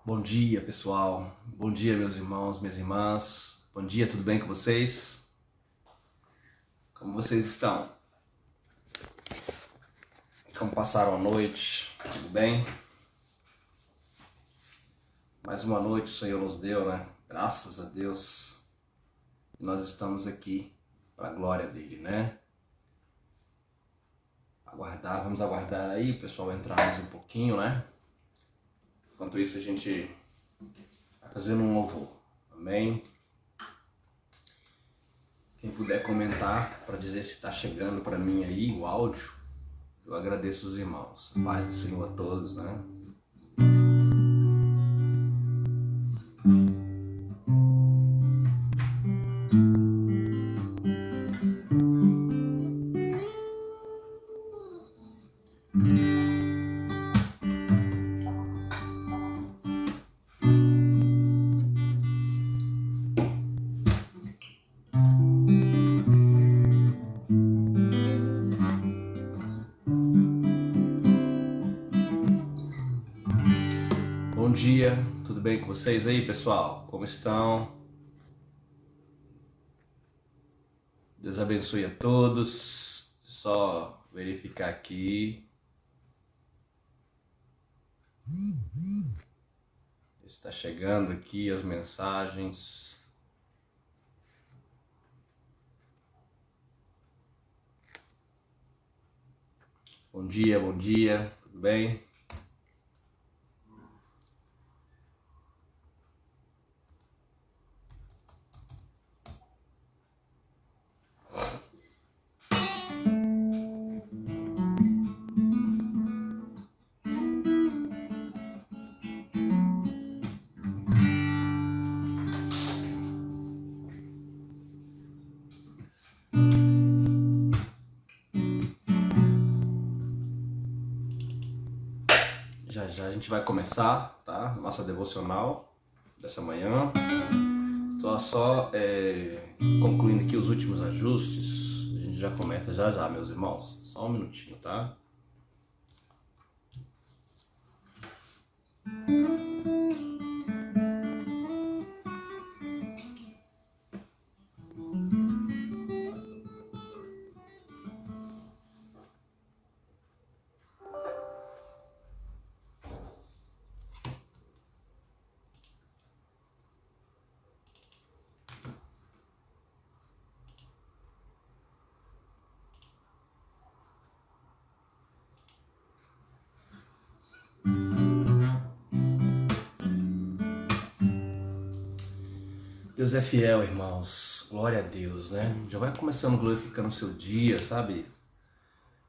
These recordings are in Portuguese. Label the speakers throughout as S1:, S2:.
S1: Bom dia, pessoal. Bom dia, meus irmãos, minhas irmãs. Bom dia, tudo bem com vocês? Como vocês estão? Como passaram a noite? Tudo bem? Mais uma noite o Senhor nos deu, né? Graças a Deus. E nós estamos aqui para a glória dele, né? Vamos aguardar aí o pessoal entrar mais um pouquinho, né? Enquanto isso a gente vai fazendo um louvor. Amém? Quem puder comentar para dizer se está chegando para mim aí o áudio, eu agradeço os irmãos. Paz do Senhor a todos, né? Bom dia, tudo bem com vocês aí, pessoal? Como estão? Deus abençoe a todos. Só verificar aqui. Está chegando aqui as mensagens. Bom dia, tudo bem? Já a gente vai começar, tá? Nossa devocional dessa manhã. Estou só concluindo aqui os últimos ajustes. A gente já começa já, meus irmãos. Só um minutinho, tá? Deus é fiel, irmãos. Glória a Deus, né? Já vai começando glorificando o seu dia, sabe?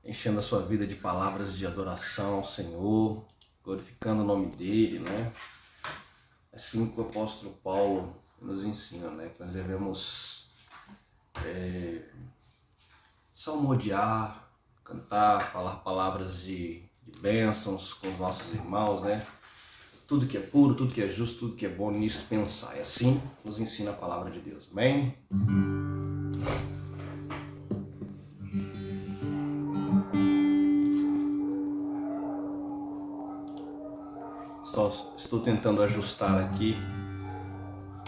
S1: Enchendo a sua vida de palavras de adoração ao Senhor, glorificando o nome dele, né? Assim que o apóstolo Paulo nos ensina, né? Que nós devemos salmodiar, cantar, falar palavras de bênçãos com os nossos irmãos, né? Tudo que é puro, tudo que é justo, tudo que é bom, nisso pensar. E assim nos ensina a palavra de Deus. Amém? Estou tentando ajustar aqui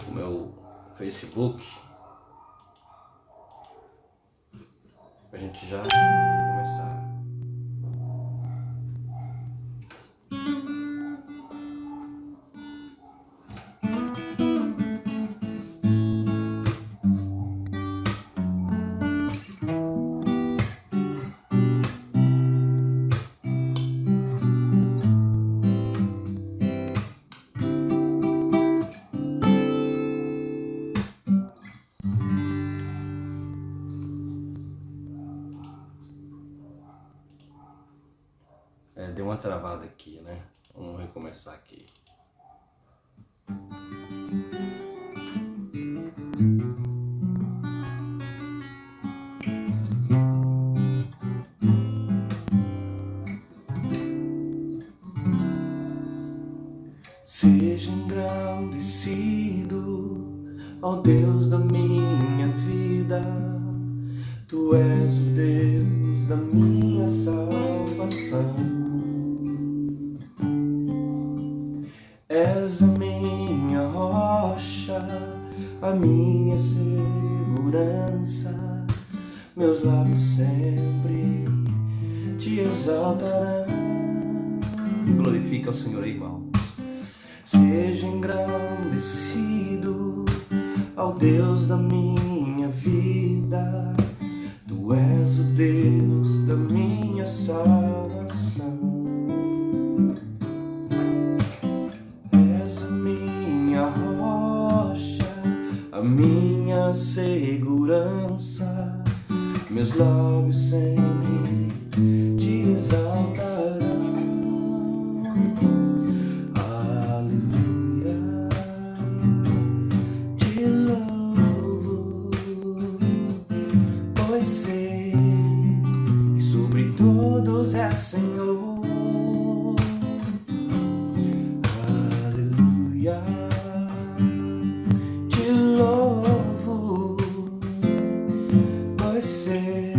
S1: o meu Facebook para a gente já começar. Deu uma travada aqui, né? Vamos recomeçar aqui. Seja engrandecido, ó Deus da minha vida. Tu és o Deus da minha salvação. És a a minha segurança. Meus lábios sempre te exaltarão. Glorifica o Senhor, irmão. Seja engrandecido ao Deus da minha vida. Tu és o Deus da minha salvação. És a minha rocha, a minha segurança. Meus lábios sempre te exaltarão. Aleluia, te louvo, pois sei que sobre todos é Senhor. Aleluia, te louvo, pois sei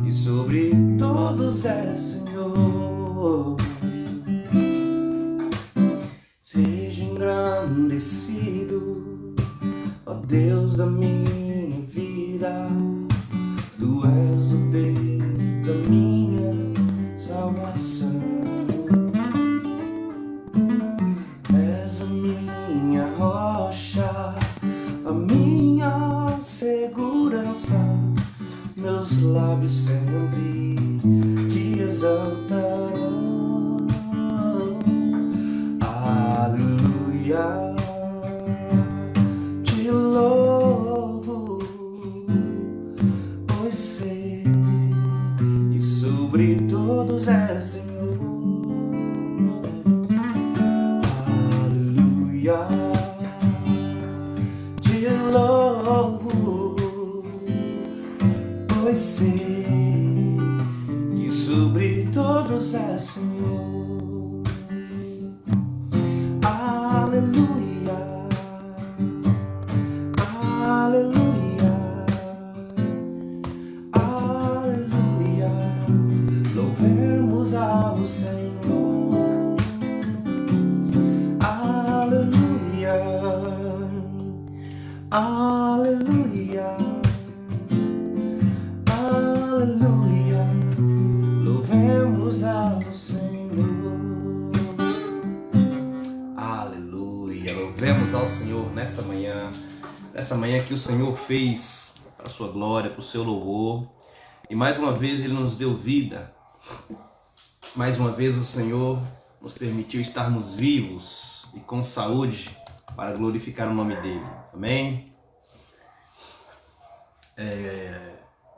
S1: que sobre todos é Senhor. Seja engrandecido, ó Deus da minha vida. Tu és o Deus da minha salvação. És a minha rocha, a minha segurança. Meus lábios sempre te exaltarão. Aleluia, te louvo, pois sei que sobre todos é Senhor. Aleluia, te louvo, pois sei que sobre todos é Senhor. Aleluia, aleluia, aleluia, louvemos ao Senhor. Aleluia, aleluia, aleluia, louvemos ao Senhor. Aleluia, louvemos ao Senhor nesta manhã que o Senhor fez para a sua glória, para o seu louvor. E mais uma vez Ele nos deu vida. Mais uma vez o Senhor nos permitiu estarmos vivos e com saúde para glorificar o nome dEle. Amém?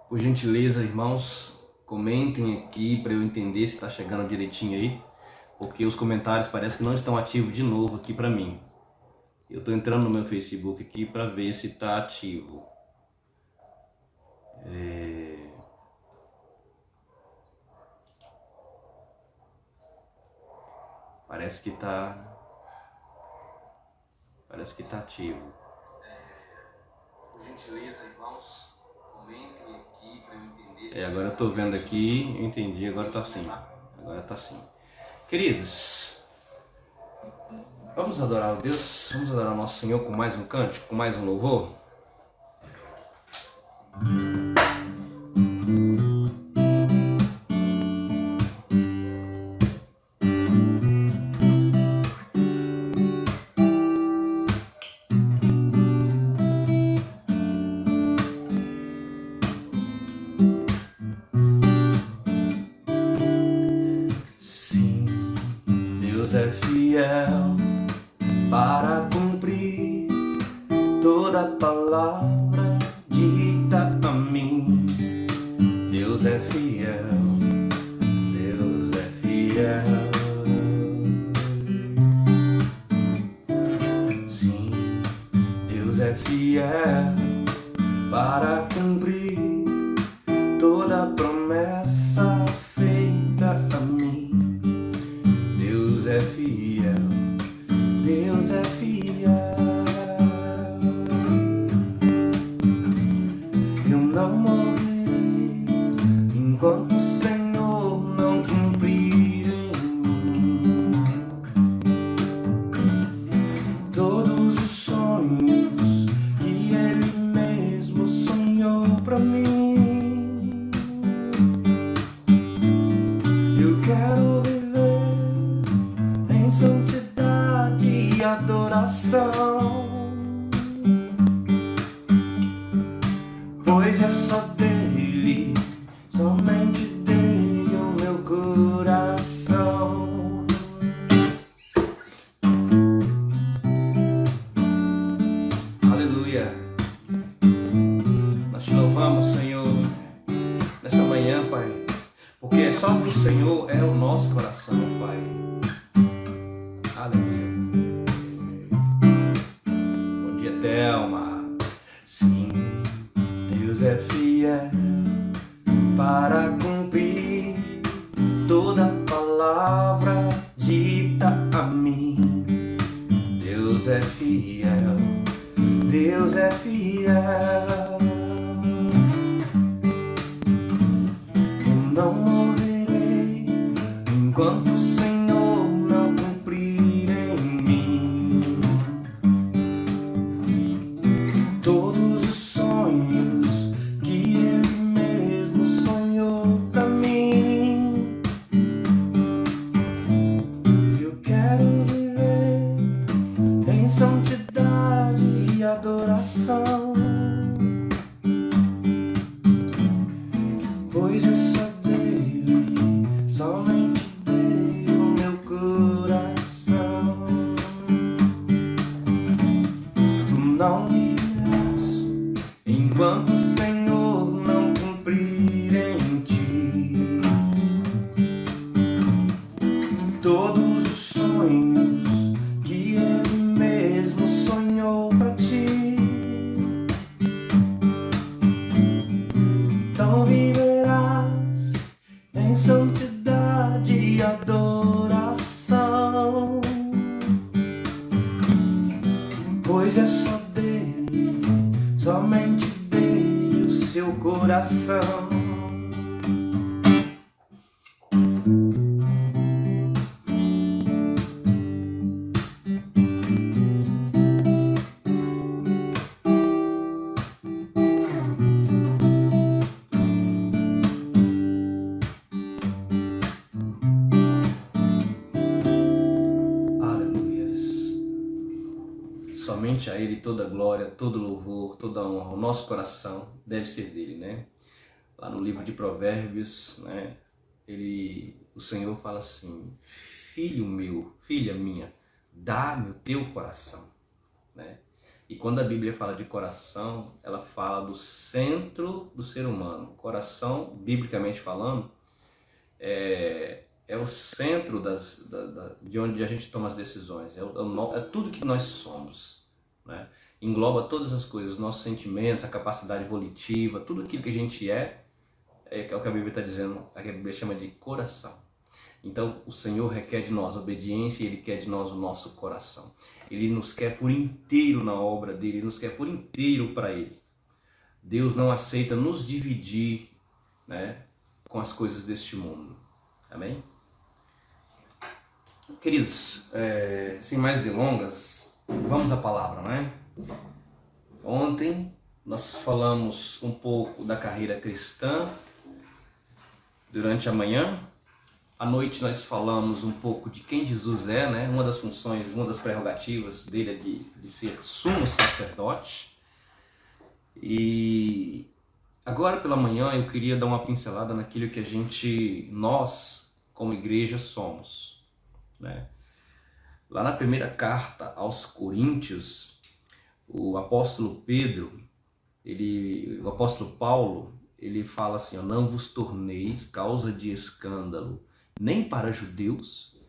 S1: Por gentileza, irmãos, comentem aqui para eu entender se está chegando direitinho aí, porque os comentários parecem que não estão ativos de novo aqui para mim. Eu estou entrando no meu Facebook aqui para ver se está ativo. Parece que está ativo. Por gentileza, irmãos, comentem aqui para eu entender. Agora eu estou vendo aqui, eu entendi, agora está assim. Agora está assim. Queridos, vamos adorar o Deus, vamos adorar o nosso Senhor com mais um cântico, com mais um louvor. Deus é fiel para cumprir toda palavra dita a mim. Deus é fiel, Deus é fiel. Sim, Deus é fiel para cumprir toda promessa feita a mim. Deus é fiel, Deus é fiel. Eu não morrerei enquanto o Senhor não cumprir em mim todos os sonhos coração, pois é só dele, somente dele o meu coração. Aleluia. Nós te louvamos, Senhor, nessa manhã, Pai, porque é só do Senhor é o nosso coração, Pai. Aleluia. Bom dia, Thelma. Sim, Deus é fiel para cumprir toda palavra dita a mim. Deus é fiel, Deus é fiel. Eu não morrerei enquanto o Senhor não cumprir em mim todos os sonhos que Ele mesmo sonhou pra mim. Eu quero viver em santidade e adoração, pois é só dele, somente dele o meu coração. Tu não viverás enquanto o Senhor não cumprir em ti todos os sonhos que Ele mesmo sonhou pra ti. Então viverás em santidade e adoração, pois é só dele, somente dele o seu coração. Somente a Ele toda glória, todo louvor, toda honra. O nosso coração deve ser dele, né? Lá no livro de Provérbios, né? O Senhor fala assim: filho meu, filha minha, dá-me o teu coração, né? E quando a Bíblia fala de coração, ela fala do centro do ser humano. Coração, biblicamente falando, é o centro de onde a gente toma as decisões, é tudo que nós somos, né? Engloba todas as coisas, nossos sentimentos, a capacidade volitiva, tudo aquilo que a gente é o que a Bíblia está dizendo, a que a Bíblia chama de coração. Então o Senhor requer de nós obediência e Ele quer de nós o nosso coração. Ele nos quer por inteiro na obra dEle, Ele nos quer por inteiro para Ele. Deus não aceita nos dividir, né, com as coisas deste mundo. Amém? Queridos, sem mais delongas, vamos à palavra, né? Ontem nós falamos um pouco da carreira cristã durante a manhã. À noite nós falamos um pouco de quem Jesus é, né? Uma das funções, uma das prerrogativas dele é de ser sumo sacerdote. E agora pela manhã eu queria dar uma pincelada naquilo que nós como igreja somos, né? Lá na primeira carta aos Coríntios, o apóstolo o apóstolo Paulo, ele fala assim: não vos torneis causa de escândalo, nem para judeus,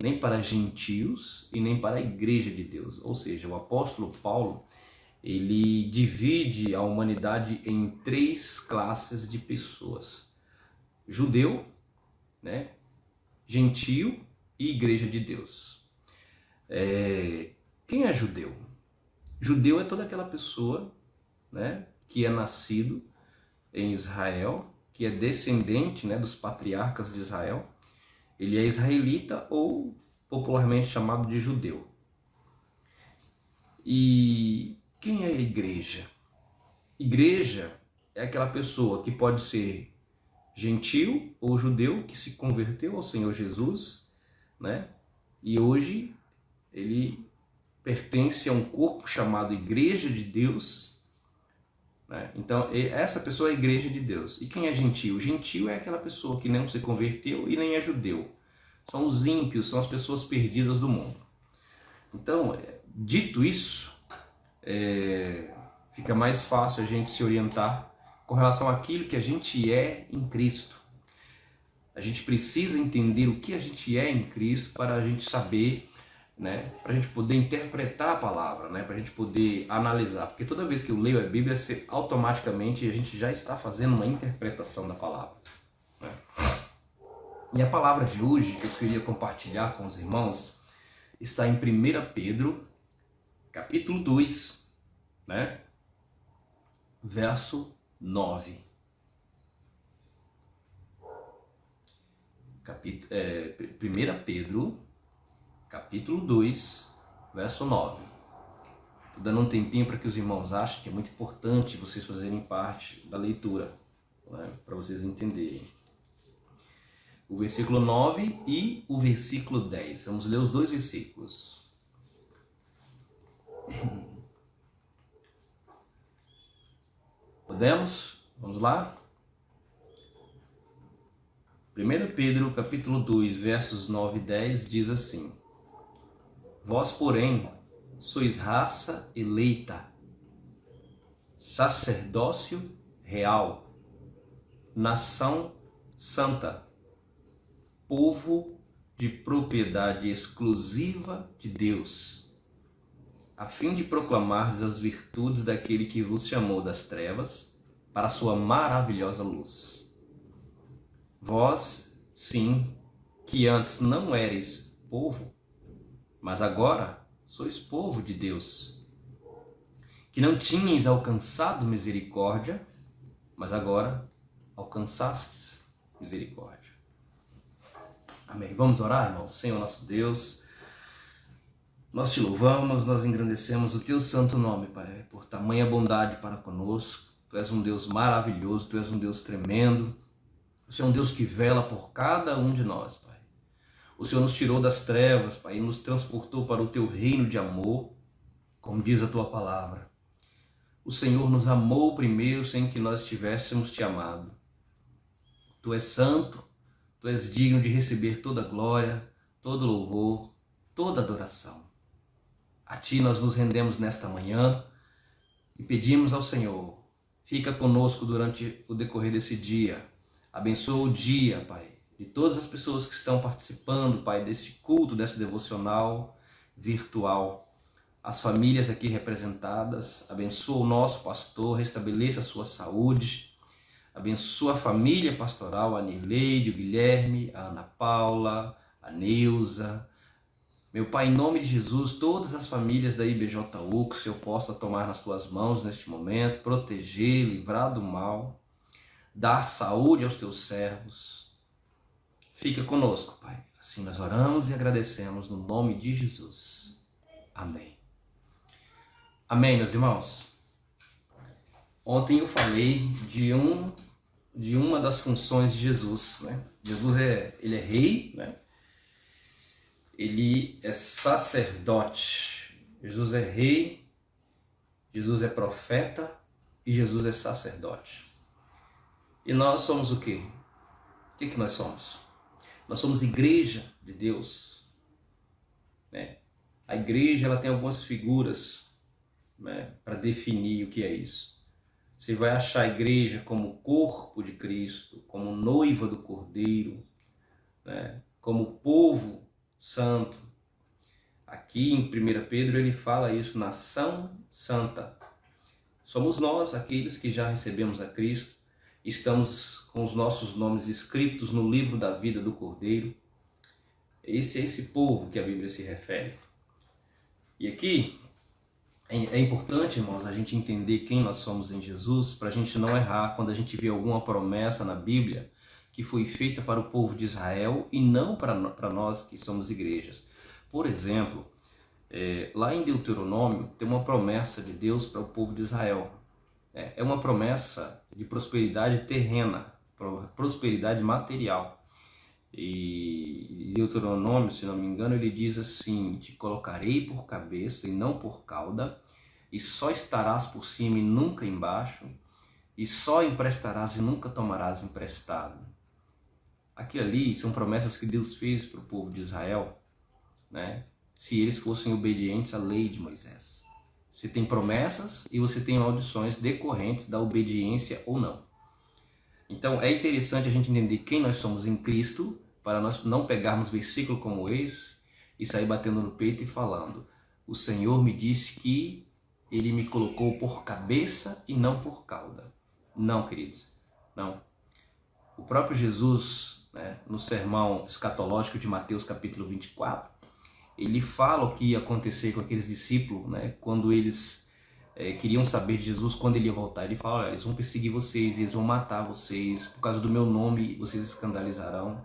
S1: nem para gentios e nem para a igreja de Deus. Ou seja, o apóstolo Paulo, ele divide a humanidade em 3 classes de pessoas: judeu, né, gentio e igreja de Deus. Quem é judeu? Judeu é toda aquela pessoa, né, que é nascido em Israel, que é descendente, né, dos patriarcas de Israel. Ele é israelita ou popularmente chamado de judeu. E quem é a igreja? Igreja é aquela pessoa que pode ser gentil ou judeu que se converteu ao Senhor Jesus, né? E hoje ele pertence a um corpo chamado Igreja de Deus, né? Então, essa pessoa é a Igreja de Deus. E quem é gentio? Gentio é aquela pessoa que não se converteu e nem é judeu. São os ímpios, são as pessoas perdidas do mundo. Então, dito isso, fica mais fácil a gente se orientar com relação àquilo que a gente é em Cristo. A gente precisa entender o que a gente é em Cristo para a gente saber, né, para a gente poder interpretar a palavra, né, para a gente poder analisar. Porque toda vez que eu leio a Bíblia, automaticamente a gente já está fazendo uma interpretação da palavra, né? E a palavra de hoje que eu queria compartilhar com os irmãos está em 1 Pedro, capítulo 2, né, verso 9. 1 Pedro, capítulo 2, verso 9. Estou dando um tempinho para que os irmãos achem que é muito importante vocês fazerem parte da leitura, né, para vocês entenderem. O versículo 9 e o versículo 10. Vamos ler os dois versículos. Podemos? Vamos lá? 1 Pedro, capítulo 2, versos 9 e 10, diz assim: Vós, porém, sois raça eleita, sacerdócio real, nação santa, povo de propriedade exclusiva de Deus, a fim de proclamar as virtudes daquele que vos chamou das trevas para a sua maravilhosa luz. Vós, sim, que antes não erais povo, mas agora sois povo de Deus, que não tinhais alcançado misericórdia, mas agora alcançastes misericórdia. Amém. Vamos orar, irmãos? Senhor nosso Deus, nós te louvamos, nós engrandecemos o teu santo nome, Pai, por tamanha bondade para conosco. Tu és um Deus maravilhoso, tu és um Deus tremendo. O Senhor é um Deus que vela por cada um de nós, Pai. O Senhor nos tirou das trevas, Pai, e nos transportou para o teu reino de amor, como diz a tua palavra. O Senhor nos amou primeiro sem que nós tivéssemos te amado. Tu és santo, tu és digno de receber toda glória, todo louvor, toda adoração. A ti nós nos rendemos nesta manhã e pedimos ao Senhor, fica conosco durante o decorrer desse dia. Abençoa o dia, Pai, de todas as pessoas que estão participando, Pai, deste culto, desse devocional virtual. As famílias aqui representadas, abençoa o nosso pastor, restabeleça a sua saúde. Abençoa a família pastoral, a Nirleide, o Guilherme, a Ana Paula, a Neuza. Meu Pai, em nome de Jesus, todas as famílias da IBJU, que o Senhor possa tomar nas tuas mãos neste momento, proteger, livrar do mal, dar saúde aos teus servos. Fica conosco, Pai. Assim nós oramos e agradecemos no nome de Jesus. Amém. Amém, meus irmãos. Ontem eu falei de uma das funções de Jesus, né? Jesus ele é rei, né? Ele é sacerdote. Jesus é rei, Jesus é profeta e Jesus é sacerdote. E nós somos o quê? O que nós somos? Nós somos igreja de Deus, né? A igreja ela tem algumas figuras, né, para definir o que é isso. Você vai achar a igreja como corpo de Cristo, como noiva do Cordeiro, né, como povo santo. Aqui em 1 Pedro ele fala isso, nação santa. Somos nós, aqueles que já recebemos a Cristo, estamos com os nossos nomes escritos no livro da vida do Cordeiro. Esse é esse povo que a Bíblia se refere. E aqui é importante, irmãos, a gente entender quem nós somos em Jesus, para a gente não errar quando a gente vê alguma promessa na Bíblia que foi feita para o povo de Israel e não para nós que somos igrejas. Por exemplo, lá em Deuteronômio tem uma promessa de Deus para o povo de Israel. É uma promessa de prosperidade terrena, prosperidade material. E Deuteronômio, se não me engano, ele diz assim: te colocarei por cabeça e não por cauda, e só estarás por cima e nunca embaixo, e só emprestarás e nunca tomarás emprestado. Aquilo ali são promessas que Deus fez para o povo de Israel, né? Se eles fossem obedientes à lei de Moisés. Você tem promessas e você tem maldições decorrentes da obediência ou não. Então é interessante a gente entender quem nós somos em Cristo, para nós não pegarmos versículo como esse e sair batendo no peito e falando: o Senhor me disse que Ele me colocou por cabeça e não por cauda. Não, queridos, não. O próprio Jesus, né, no sermão escatológico de Mateus capítulo 24, ele fala o que ia acontecer com aqueles discípulos, né, quando eles queriam saber de Jesus quando ele ia voltar. Ele fala: olha, eles vão perseguir vocês, eles vão matar vocês, por causa do meu nome vocês escandalizarão,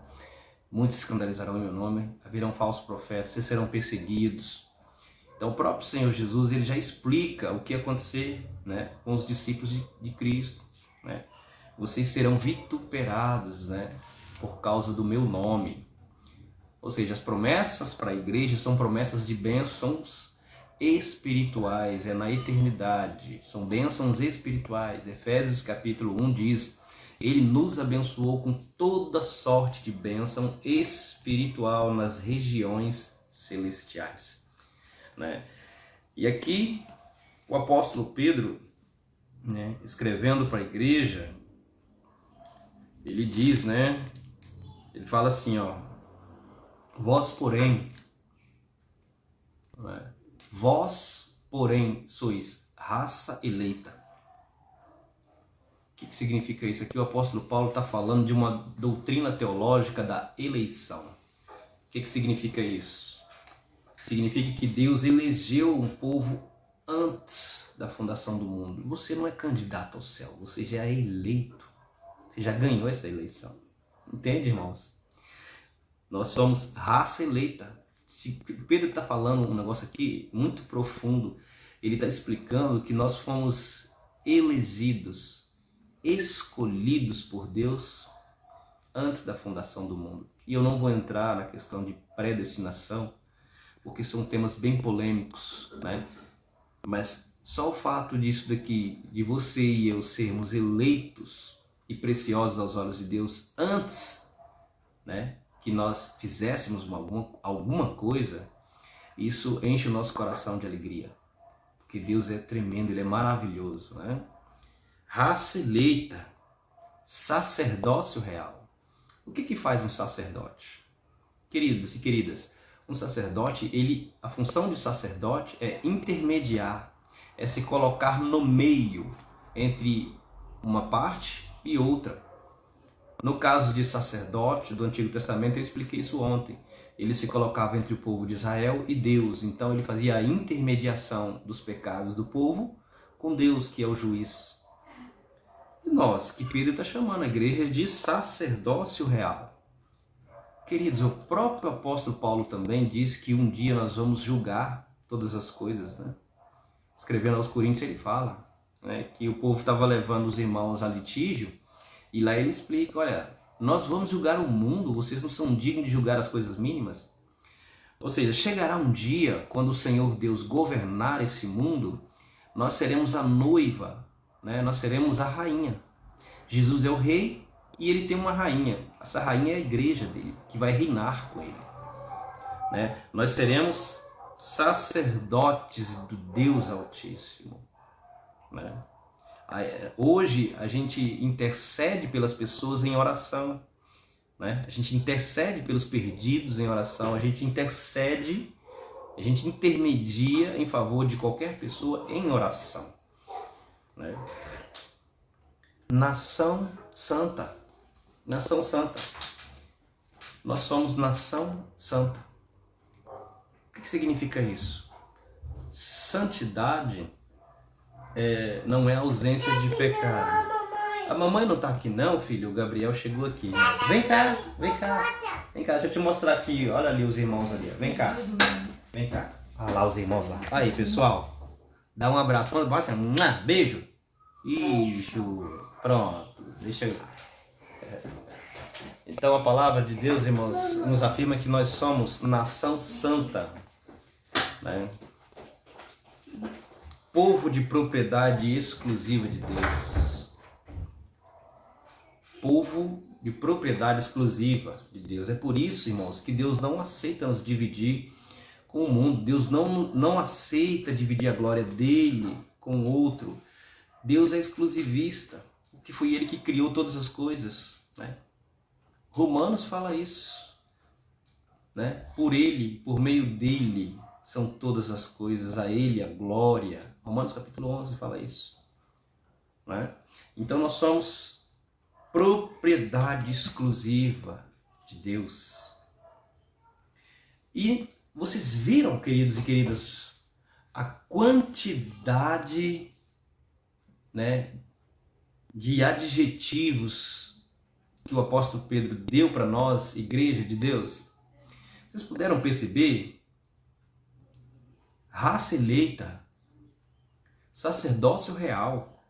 S1: muitos escandalizarão em meu nome, haverão falsos profetas, vocês serão perseguidos. Então o próprio Senhor Jesus, ele já explica o que ia acontecer, né, com os discípulos de Cristo, né? Vocês serão vituperados, né, por causa do meu nome. Ou seja, as promessas para a igreja são promessas de bênçãos espirituais, é na eternidade, são bênçãos espirituais. Efésios capítulo 1 diz: Ele nos abençoou com toda sorte de bênção espiritual nas regiões celestiais, né? E aqui o apóstolo Pedro, né, escrevendo para a igreja, ele diz, né, ele fala assim, ó: vós porém, né, vós porém sois raça eleita. O que significa isso? Aqui o apóstolo Paulo está falando de uma doutrina teológica da eleição. O que significa isso? Significa que Deus elegeu um povo antes da fundação do mundo. Você não é candidato ao céu, você já é eleito. Você já ganhou essa eleição. Entende, irmãos? Nós somos raça eleita. Pedro está falando um negócio aqui muito profundo. Ele está explicando que nós fomos elegidos, escolhidos por Deus antes da fundação do mundo. E eu não vou entrar na questão de predestinação, porque são temas bem polêmicos, né? Mas só o fato disso daqui, de você e eu sermos eleitos e preciosos aos olhos de Deus antes, né, que nós fizéssemos alguma coisa, isso enche o nosso coração de alegria, porque Deus é tremendo, Ele é maravilhoso, né? Raça eleita, sacerdócio real. O que faz um sacerdote? Queridos e queridas, um sacerdote, a função de sacerdote é intermediar, é se colocar no meio entre uma parte e outra. No caso de sacerdote do Antigo Testamento, eu expliquei isso ontem. Ele se colocava entre o povo de Israel e Deus. Então ele fazia a intermediação dos pecados do povo com Deus, que é o juiz. E nós, que Pedro está chamando a igreja de sacerdócio real. Queridos, o próprio apóstolo Paulo também diz que um dia nós vamos julgar todas as coisas, né? Escrevendo aos Coríntios, ele fala, né, que o povo estava levando os irmãos a litígio, e lá ele explica: olha, nós vamos julgar o mundo, vocês não são dignos de julgar as coisas mínimas? Ou seja, chegará um dia, quando o Senhor Deus governar esse mundo, nós seremos a noiva, né? Nós seremos a rainha. Jesus é o rei e ele tem uma rainha. Essa rainha é a igreja dele, que vai reinar com ele, né? Nós seremos sacerdotes do Deus Altíssimo, né? Hoje a gente intercede pelas pessoas em oração, né? A gente intercede pelos perdidos em oração, a gente intermedia em favor de qualquer pessoa em oração, né? Nação santa, nação santa. Nós somos nação santa. O que significa isso? Santidade não é ausência de pecado. A mamãe não está aqui não, filho. O Gabriel chegou aqui, né? Vem cá, vem cá. Vem cá, deixa eu te mostrar aqui. Olha ali os irmãos ali. Vem cá. Vem cá. Olha lá os irmãos lá. Aí, pessoal. Dá um abraço. Manda um beijo. Isso. Pronto. Deixa eu... Então a palavra de Deus, irmãos, nos afirma que nós somos nação santa, né? Povo de propriedade exclusiva de Deus. Povo de propriedade exclusiva de Deus. É por isso, irmãos, que Deus não aceita nos dividir com o mundo. Deus não aceita dividir a glória dele com o outro. Deus é exclusivista, porque foi ele que criou todas as coisas, né? Romanos fala isso, né? Por ele, por meio dele, são todas as coisas, a ele a glória. Romanos capítulo 11 fala isso, né? Então nós somos propriedade exclusiva de Deus. E vocês viram, queridos e queridas, a quantidade, né, de adjetivos que o apóstolo Pedro deu para nós, igreja de Deus? Vocês puderam perceber? Raça eleita, sacerdócio real,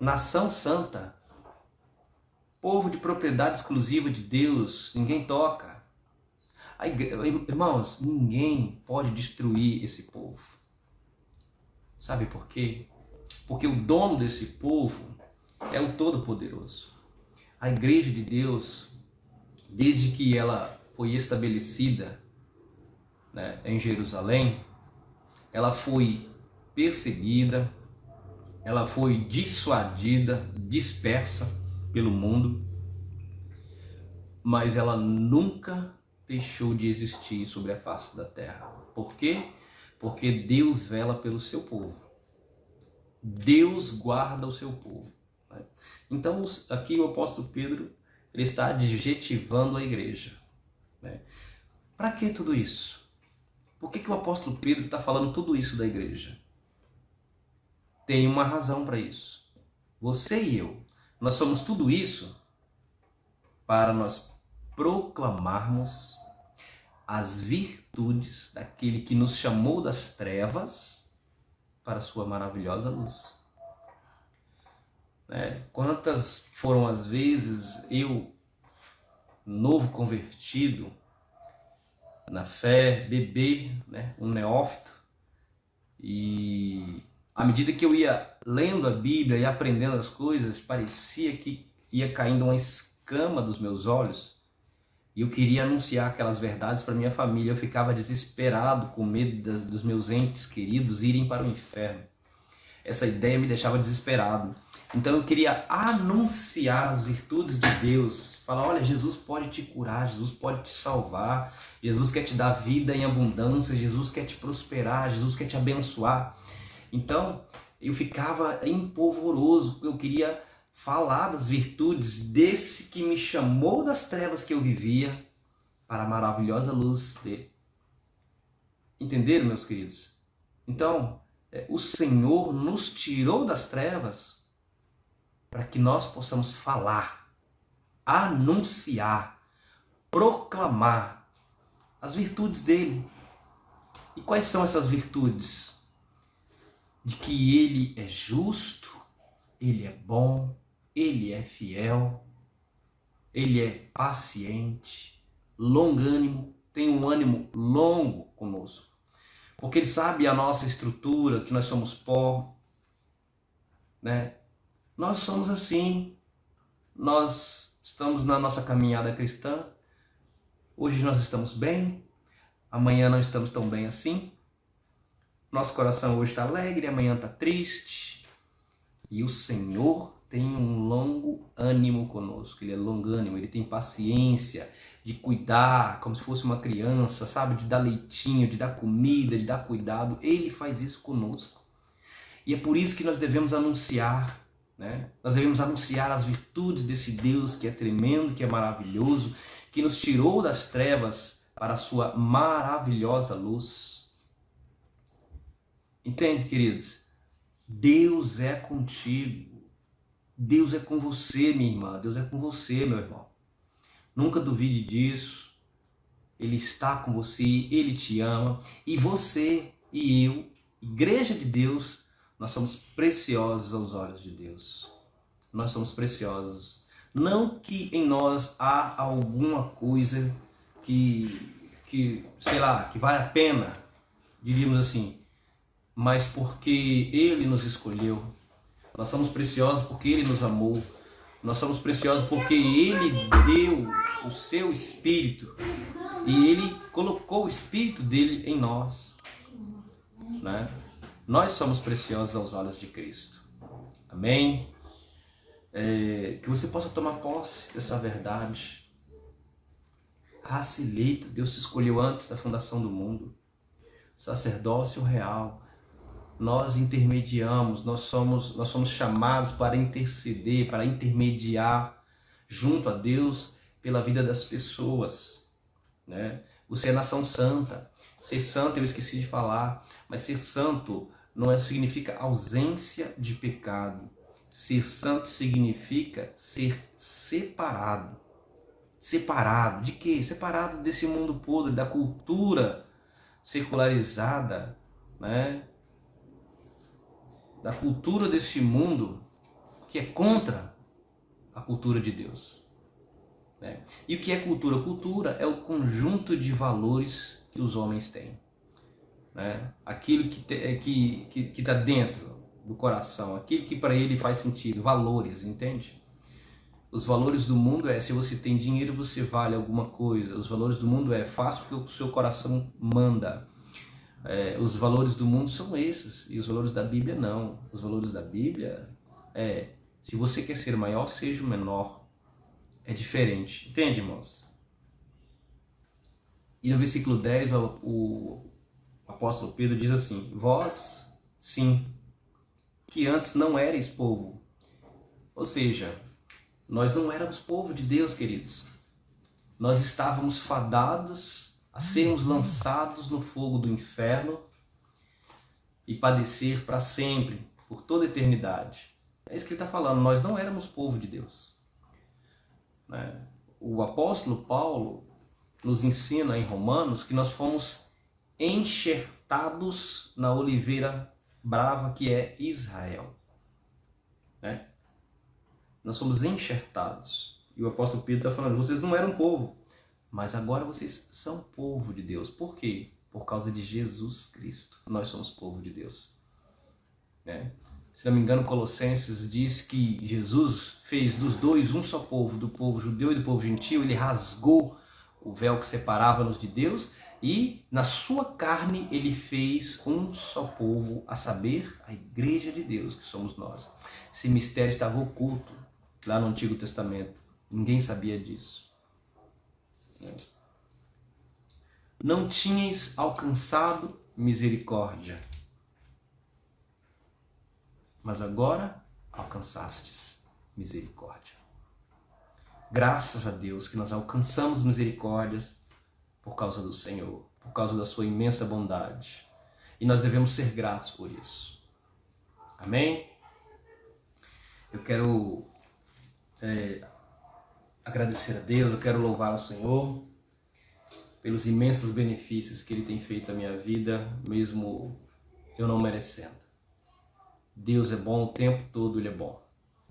S1: nação santa, povo de propriedade exclusiva de Deus, ninguém toca. Irmãos, ninguém pode destruir esse povo. Sabe por quê? Porque o dono desse povo é o Todo-Poderoso. A igreja de Deus, desde que ela foi estabelecida, né, em Jerusalém, ela foi perseguida, ela foi dissuadida, dispersa pelo mundo, mas ela nunca deixou de existir sobre a face da terra. Por quê? Porque Deus vela pelo seu povo. Deus guarda o seu povo. Então aqui o apóstolo Pedro, ele está adjetivando a igreja, né? Para que tudo isso? Por que o apóstolo Pedro está falando tudo isso da igreja? Tem uma razão para isso. Você e eu, nós somos tudo isso para nós proclamarmos as virtudes daquele que nos chamou das trevas para a sua maravilhosa luz. Quantas foram as vezes eu, novo convertido na fé, bebê, né, um neófito, e à medida que eu ia lendo a Bíblia e aprendendo as coisas, parecia que ia caindo uma escama dos meus olhos e eu queria anunciar aquelas verdades para minha família. Eu ficava desesperado, com medo dos meus entes queridos irem para o inferno. Essa ideia me deixava desesperado. Então eu queria anunciar as virtudes de Deus, falar: olha, Jesus pode te curar, Jesus pode te salvar, Jesus quer te dar vida em abundância, Jesus quer te prosperar, Jesus quer te abençoar. Então eu ficava empolvoroso, eu queria falar das virtudes desse que me chamou das trevas que eu vivia para a maravilhosa luz dele. Entenderam, meus queridos? Então, o Senhor nos tirou das trevas para que nós possamos falar, anunciar, proclamar as virtudes dele. E quais são essas virtudes? De que ele é justo, ele é bom, ele é fiel, ele é paciente, longânimo, tem um ânimo longo conosco. Porque ele sabe a nossa estrutura, que nós somos pó, né? Nós somos assim, nós estamos na nossa caminhada cristã, hoje nós estamos bem, amanhã não estamos tão bem assim, nosso coração hoje está alegre, amanhã está triste, e o Senhor tem um longo ânimo conosco, ele é longânimo, ele tem paciência de cuidar, como se fosse uma criança, sabe, de dar leitinho, de dar comida, de dar cuidado. Ele faz isso conosco, e é por isso que nós devemos anunciar, né? Nós devemos anunciar as virtudes desse Deus que é tremendo, que é maravilhoso, que nos tirou das trevas para a sua maravilhosa luz. Entende, queridos? Deus é contigo, Deus é com você, minha irmã, Deus é com você, meu irmão. Nunca duvide disso. Ele está com você, ele te ama, e você e eu, igreja de Deus, nós somos preciosos aos olhos de Deus. Nós somos preciosos. Não que em nós há alguma coisa sei lá, que vale a pena, diríamos assim, mas porque Ele nos escolheu. Nós somos preciosos porque Ele nos amou. Nós somos preciosos porque Ele deu o seu Espírito e Ele colocou o Espírito dele em nós, né? Nós somos preciosos aos olhos de Cristo. Amém? Que você possa tomar posse dessa verdade. Raça eleita, Deus te escolheu antes da fundação do mundo. Sacerdócio real. Nós intermediamos, nós somos chamados para interceder, para intermediar junto a Deus pela vida das pessoas, né? Você é nação santa. Ser santo, eu esqueci de falar, mas ser santo não significa ausência de pecado. Ser santo significa ser separado. Separado de quê? Separado desse mundo podre, da cultura secularizada, né? Da cultura desse mundo que é contra a cultura de Deus, né? E o que é cultura? Cultura é o conjunto de valores que os homens têm, né? Aquilo que está dentro do coração, aquilo que para ele faz sentido, valores, entende? Os valores do mundo se você tem dinheiro você vale alguma coisa. Os valores do mundo faça o que o seu coração manda. Os valores do mundo são esses, e os valores da Bíblia não. Os valores da Bíblia se você quer ser maior, seja o menor. É diferente, entende, irmãos? E no versículo 10, o apóstolo Pedro diz assim: vós, sim, que antes não erais povo. Ou seja, nós não éramos povo de Deus, queridos. Nós estávamos fadados a sermos lançados no fogo do inferno e padecer para sempre, por toda a eternidade. É isso que ele está falando, nós não éramos povo de Deus, né? O apóstolo Paulo nos ensina em Romanos que nós fomos enxertados na oliveira brava que é Israel, né? Nós somos enxertados. E o apóstolo Pedro está falando, vocês não eram povo, mas agora vocês são povo de Deus. Por quê? Por causa de Jesus Cristo. Nós somos povo de Deus, né? Se não me engano, Colossenses diz que Jesus fez dos dois um só povo, do povo judeu e do povo gentil. Ele rasgou o véu que separava-nos de Deus e na sua carne ele fez um só povo, a saber, a igreja de Deus, que somos nós. Esse mistério estava oculto lá no Antigo Testamento. Ninguém sabia disso. Não tinhais alcançado misericórdia, mas agora alcançastes misericórdia. Graças a Deus que nós alcançamos misericórdias por causa do Senhor, por causa da sua imensa bondade. E nós devemos ser gratos por isso. Amém? Eu quero agradecer a Deus, eu quero louvar o Senhor pelos imensos benefícios que Ele tem feito à minha vida, mesmo eu não merecendo. Deus é bom o tempo todo, Ele é bom.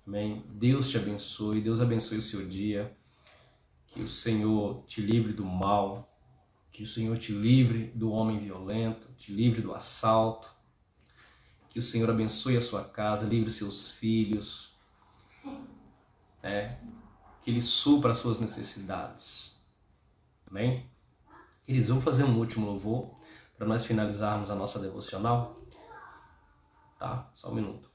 S1: Amém? Deus te abençoe, Deus abençoe o seu dia, que o Senhor te livre do mal, que o Senhor te livre do homem violento, te livre do assalto, que o Senhor abençoe a sua casa, livre seus filhos, que Ele supra as suas necessidades. Amém? Queridos, vamos fazer um último louvor para nós finalizarmos a nossa devocional. Tá? Só um minuto.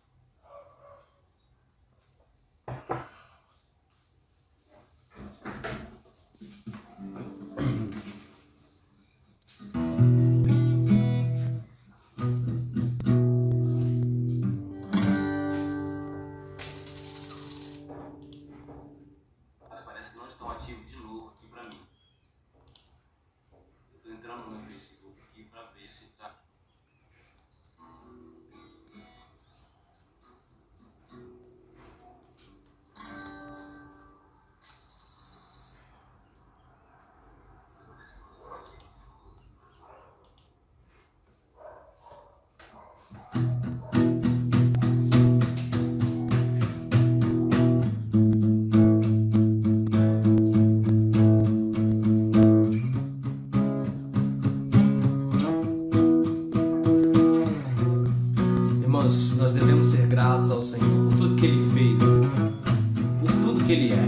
S1: Mas parece que não estão ativos de novo aqui para mim. Eu estou entrando no meu Facebook aqui para ver se está. nós devemos ser gratos ao Senhor por tudo que Ele fez, por tudo que Ele é,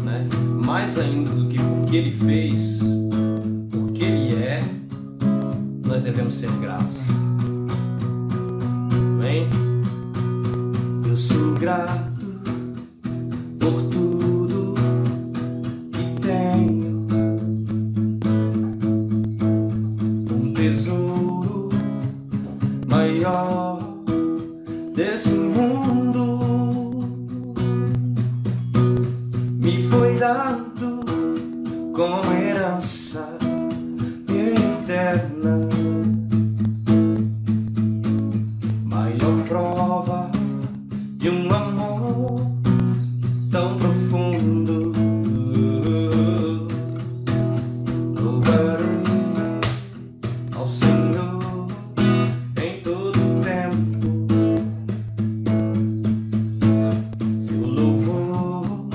S1: né? Mais ainda do que por que Ele fez, por que Ele é, nós devemos ser gratos. Amém? Eu sou grato por tudo que tenho, um tesouro maior desse mundo me foi dado como herança eterna, maior prova de um amor tão profundo. Louvarei ao Senhor em todo tempo, seu louvor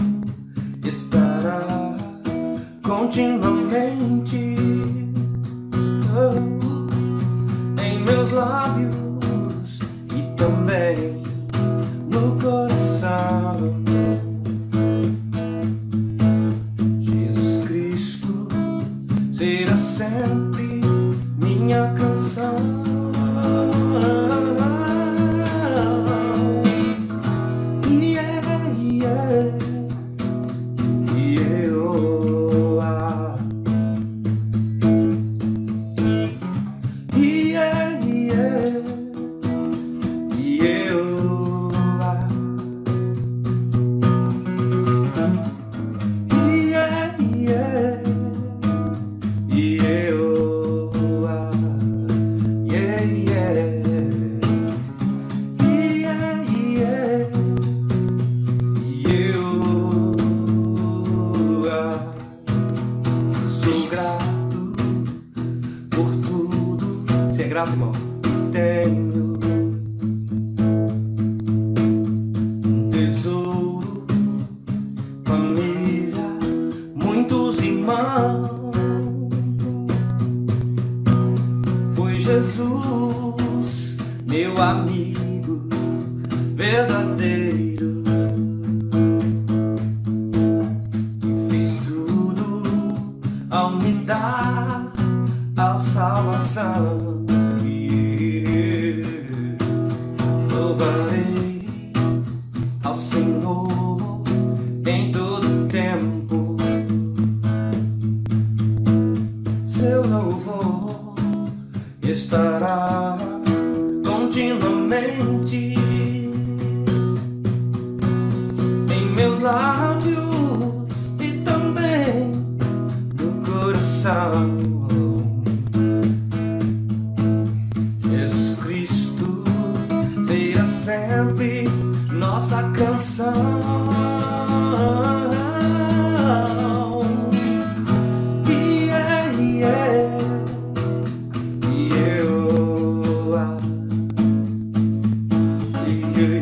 S1: estará continuamente em meus lábios e também no coração. Jesus Cristo será sempre minha canção. Yeah, yeah, yeah, oh, ah. Yeah, yeah, yeah, oh, ah. Yeah, yeah, yeah, oh, ah. Yeah, yeah, yeah, yeah, yeah, oh, ah. Sou grato por tudo. Você é grato, irmão? Tenho um tesouro, família, muitos irmãos. Foi Jesus, meu amigo verdadeiro, que fez tudo ao me dar a salvação. Louvarei ao Senhor em todo tempo, seu louvor estará continuamente em meus lábios e também no coração. Jesus Cristo será sempre nossa canção. Yeah, yeah, yeah, oh, ah. Yeah, yeah,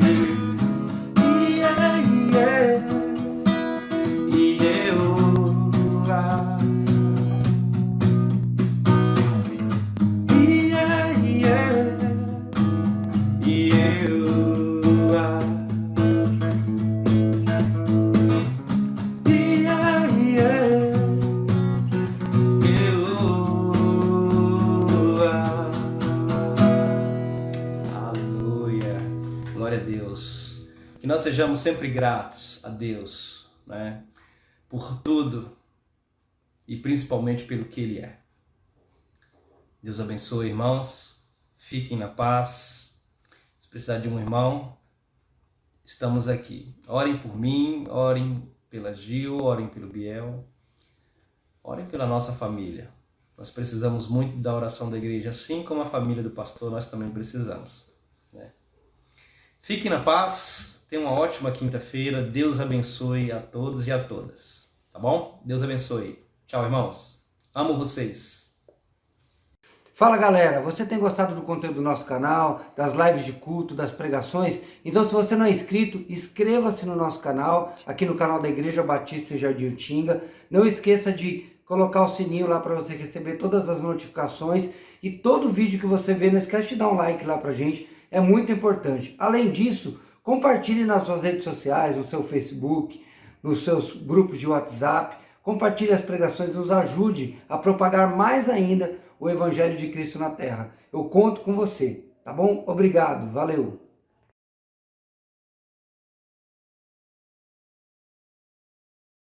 S1: yeah, oh, ah. Yeah, yeah, yeah, oh, ah. Yeah, yeah, yeah, oh, ah. Aleluia. Glória a Deus. Que nós sejamos sempre gratos a Deus, né? Por tudo e principalmente pelo que Ele é. Deus abençoe, irmãos. Fiquem na paz. Se precisar de um irmão, estamos aqui. Orem por mim, orem pela Gil, orem pelo Biel, orem pela nossa família. Nós precisamos muito da oração da igreja, assim como a família do pastor, nós também precisamos, né? Fiquem na paz, tenham uma ótima quinta-feira. Deus abençoe a todos e a todas, tá bom? Deus abençoe. Tchau, irmãos. Amo vocês.
S2: Fala galera, você tem gostado do conteúdo do nosso canal, das lives de culto, das pregações? Então se você não é inscrito, inscreva-se no nosso canal, aqui no canal da Igreja Batista em Jardim Utinga. Não esqueça de colocar o sininho lá para você receber todas as notificações E todo vídeo que você vê, não esquece de dar um like lá pra gente, é muito importante. Além disso, compartilhe nas suas redes sociais, no seu Facebook, nos seus grupos de WhatsApp. Compartilhe as pregações, nos ajude a propagar mais ainda o Evangelho de Cristo na Terra. Eu conto com você, tá bom? Obrigado, valeu!